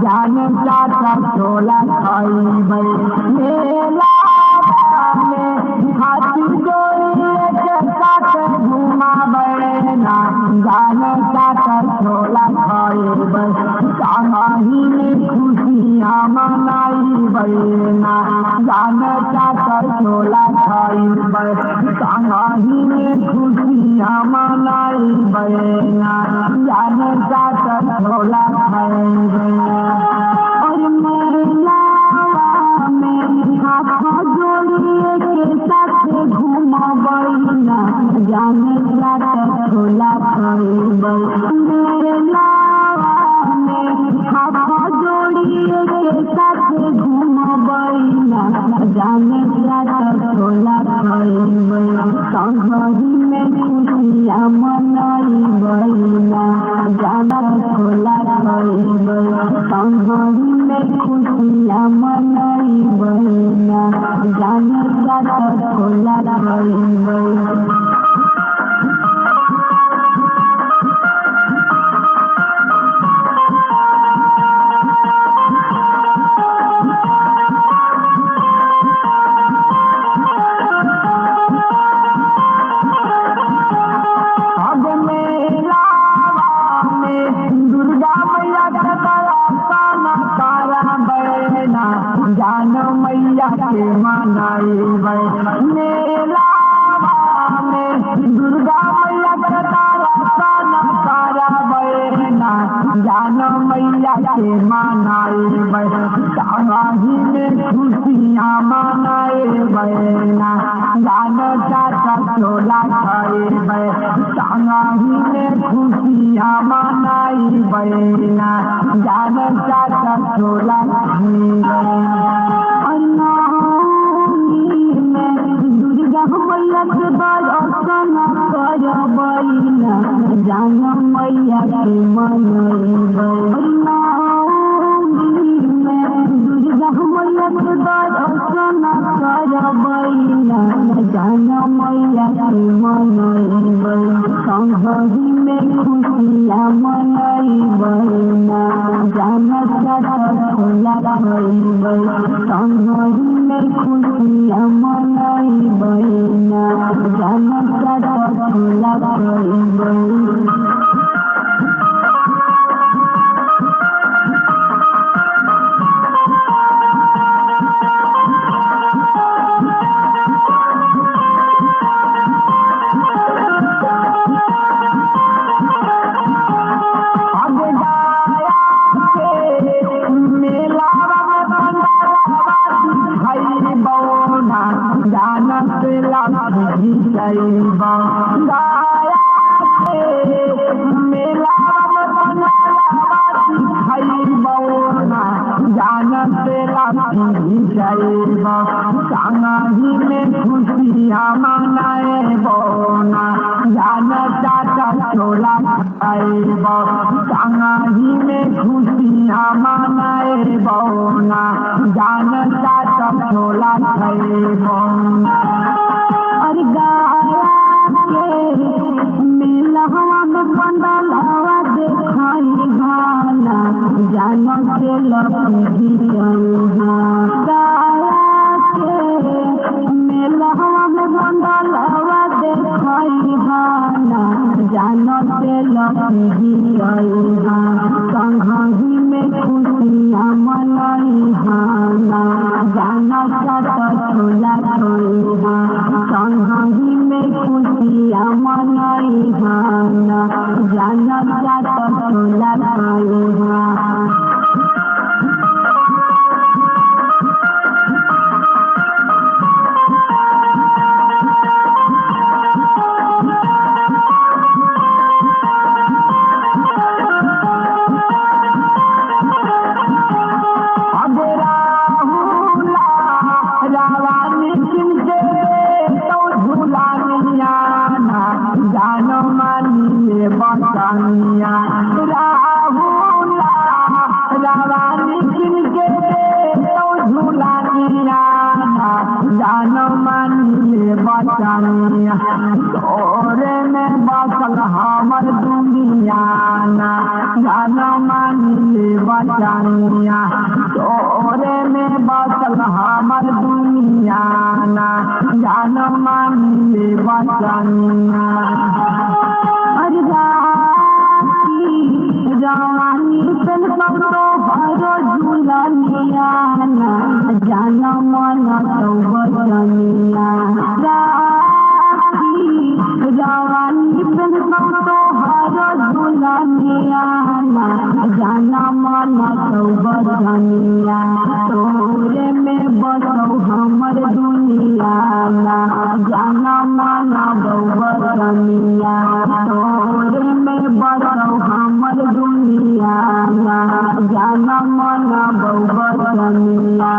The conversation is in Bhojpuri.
जाने चाचा छोला खाइबे मेला में हाथी जोड़े के साथ घुमाबे ना जाने चाचा छोला खाइबे संगही में खुशियाँ मनाइबे ना जाने चाचा छोला खाइबे संगही में खुशियाँ मनाइबे ना जाने चाचा छोला खाइबे और मेला में हाथ जोड़िए के साथ घुमाबे ना जाने चाचा छोला खाइबे मेला में हाथ जोड़िए के साथ घुमाबे ना जाने चाचा छोला खाइबे संगही में खुशियाँ मनाइबे ना जाने छोला खाइबे संगही में खुशियाँ मनाइबे ना जाने चाचा छोला खाइबे जानो मैया के मनाइबे मेला में दुर्गा मैया के दर्शन करबे ना जानो मैया के मनाइबे संगही में खुशियाँ मनाइबे ना जानो चाचा छोला खाइबे संगही में खुशियाँ मनाइबे ना जानो चाचा छोला खाइबे दुर्गा मैया के दर्शन करबे ना जानो मैया के मनाइबे दुर्गा मैया के दर्शन करबे ना जानो मैया के मनाइबे संगही में खुशियाँ मनाइबे ना जानो चाचा छोला खाइबे संगही में खुशियाँ मनाइबे ना जानो चाचा छोला खाइबे संगही में खुशियाँ मनाइबो ना जानो चाचा छोला खाइबो संगही में खुशियाँ मनाइबो ना जानो चाचा छोला खाइबो और गाया के मेलवा में पंडलवा देखाई भाना जानो के लपी मेलवा में पंडलवा देखाई भाना जानो के लपी संगही में खुशियाँ मनाई भाना जानो चाचा छोला खाइबे संगही में खुशियाँ मनाई भाना जानो चाचा छोला खाइबे जानो मानिए बसानिया राहुला रावानी किनके तो झूला जानो मानिए बचनिया तोरे में बसल हमर दुनिया ना जानो मानिले बचनिया तोरे में बसल हमर दुनिया ना जानो मानिले बचनिया जवानी तन करो भरो झूलनिया ना जानो मन तो बचनिया जवानी तन करो भरो झूलनिया ना जानो मन तो बचनिया तोरे में बसो हमर दुनिया ना जानो मन तो बचनिया तोरे में बसो हमर दुनिया ना जाना मना बहु बचनिया।